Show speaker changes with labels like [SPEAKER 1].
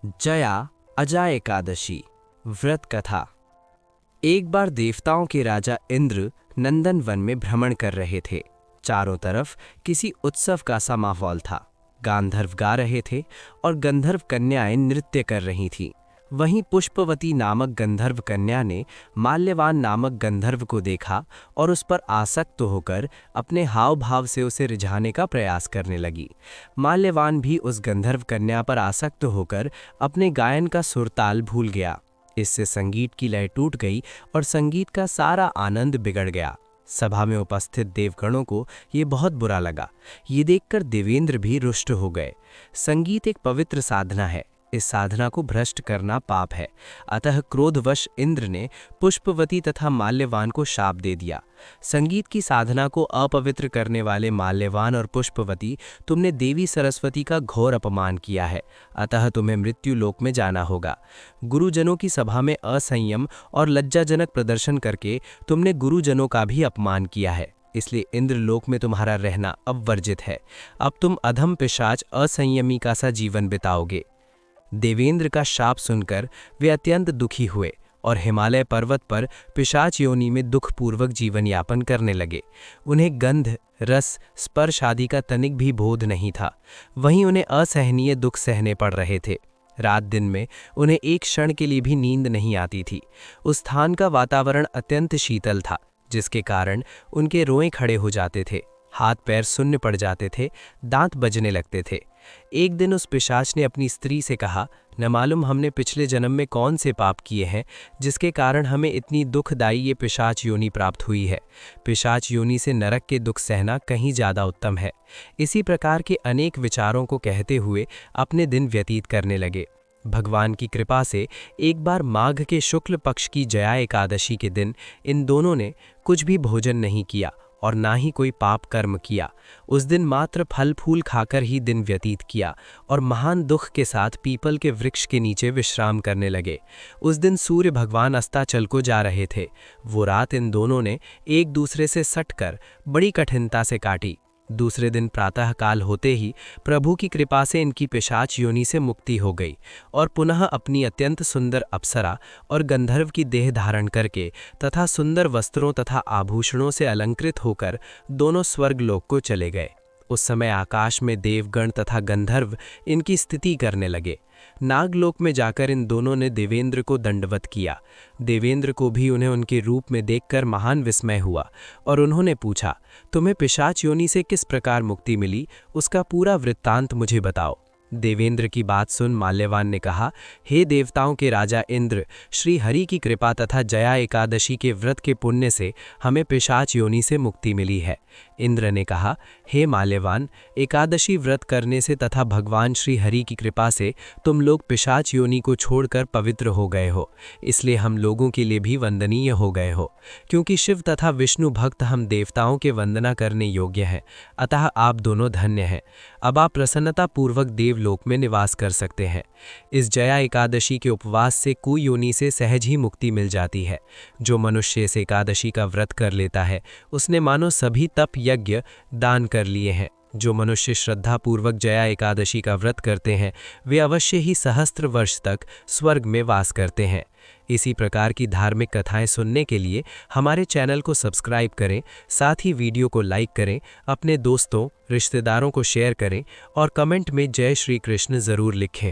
[SPEAKER 1] जया अजा एकादशी व्रत कथा। एक बार देवताओं के राजा इंद्र नंदन वन में भ्रमण कर रहे थे। चारों तरफ किसी उत्सव का सा माहौल था। गांधर्व गा रहे थे और गंधर्व कन्याएं नृत्य कर रही थीं। वहीं पुष्पवती नामक गंधर्व कन्या ने माल्यवान नामक गंधर्व को देखा और उस पर आसक्त होकर अपने हाव भाव से उसे रिझाने का प्रयास करने लगी। माल्यवान भी उस गंधर्व कन्या पर आसक्त होकर अपने गायन का सुरताल भूल गया। इससे संगीत की लय टूट गई और संगीत का सारा आनंद बिगड़ गया। सभा में उपस्थित देवगणों को ये बहुत बुरा लगा। ये देखकर देवेंद्र भी रुष्ट हो गए। संगीत एक पवित्र साधना है, इस साधना को भ्रष्ट करना पाप है। अतः क्रोधवश इंद्र ने पुष्पवती तथा माल्यवान को शाप दे दिया। संगीत की साधना को अपवित्र करने वाले माल्यवान और पुष्पवती, तुमने देवी सरस्वती का घोर अपमान किया है, अतः तुम्हें मृत्यु लोक में जाना होगा। गुरुजनों की सभा में असंयम और लज्जाजनक प्रदर्शन करके तुमने गुरुजनों का भी अपमान किया है, इसलिए इंद्रलोक में तुम्हारा रहना अब वर्जित है। अब तुम अधम पिशाच असंयमी का सा जीवन बिताओगे। देवेंद्र का शाप सुनकर वे अत्यंत दुखी हुए और हिमालय पर्वत पर पिशाच योनि में दुखपूर्वक जीवन यापन करने लगे। उन्हें गंध, रस, स्पर्श आदि का तनिक भी बोध नहीं था। वहीं उन्हें असहनीय दुख सहने पड़ रहे थे। रात दिन में उन्हें एक क्षण के लिए भी नींद नहीं आती थी। उस स्थान का वातावरण अत्यंत शीतल था, जिसके कारण उनके रोए खड़े हो जाते थे, हाथ पैर शून्य पड़ जाते थे, दांत बजने लगते थे। एक दिन उस पिशाच ने अपनी स्त्री से कहा, न मालूम हमने पिछले जन्म में कौन से पाप किए हैं जिसके कारण हमें इतनी दुखदायी ये पिशाच योनि प्राप्त हुई है। पिशाच योनि से नरक के दुख सहना कहीं ज़्यादा उत्तम है। इसी प्रकार के अनेक विचारों को कहते हुए अपने दिन व्यतीत करने लगे। भगवान की कृपा से एक बार माघ के शुक्ल पक्ष की जया एकादशी के दिन इन दोनों ने कुछ भी भोजन नहीं किया और ना ही कोई पाप कर्म किया। उस दिन मात्र फल फूल खाकर ही दिन व्यतीत किया और महान दुख के साथ पीपल के वृक्ष के नीचे विश्राम करने लगे। उस दिन सूर्य भगवान अस्ताचल को जा रहे थे। वो रात इन दोनों ने एक दूसरे से सटकर बड़ी कठिनता से काटी। दूसरे दिन प्रातःकाल होते ही प्रभु की कृपा से इनकी पिशाच योनि से मुक्ति हो गई और पुनः अपनी अत्यंत सुंदर अप्सरा और गंधर्व की देह धारण करके तथा सुंदर वस्त्रों तथा आभूषणों से अलंकृत होकर दोनों स्वर्गलोक को चले गए। उस समय आकाश में देवगण तथा गंधर्व इनकी स्तुति करने लगे। नागलोक में जाकर इन दोनों ने देवेंद्र को दंडवत किया। देवेंद्र को भी उन्हें उनके रूप में देखकर महान विस्मय हुआ और उन्होंने पूछा, तुम्हें पिशाच योनि से किस प्रकार मुक्ति मिली, उसका पूरा वृत्तांत मुझे बताओ। देवेंद्र की बात सुन माल्यवान ने कहा, हे देवताओं के राजा इंद्र, श्री हरि की कृपा तथा जया एकादशी के व्रत के पुण्य से हमें पिशाच योनि से मुक्ति मिली है। इंद्र ने कहा, हे माल्यवान, एकादशी व्रत करने से तथा भगवान श्री हरि की कृपा से तुम लोग पिशाच योनि को छोड़कर पवित्र हो गए हो, इसलिए हम लोगों के लिए भी वंदनीय हो गए हो। क्योंकि शिव तथा विष्णु भक्त हम देवताओं के वंदना करने योग्य हैं, अतः आप दोनों धन्य हैं। अब आप प्रसन्नता पूर्वक देवलोक में निवास कर सकते हैं। इस जया एकादशी के उपवास से कुयोनि से सहज ही मुक्ति मिल जाती है। जो मनुष्य इस एकादशी का व्रत कर लेता है, उसने मानो सभी तप यज्ञ दान कर लिए हैं। जो मनुष्य श्रद्धापूर्वक जया एकादशी का व्रत करते हैं, वे अवश्य ही सहस्त्र वर्ष तक स्वर्ग में वास करते हैं। इसी प्रकार की धार्मिक कथाएं सुनने के लिए हमारे चैनल को सब्सक्राइब करें, साथ ही वीडियो को लाइक करें, अपने दोस्तों रिश्तेदारों को शेयर करें और कमेंट में जय श्री कृष्ण ज़रूर लिखें।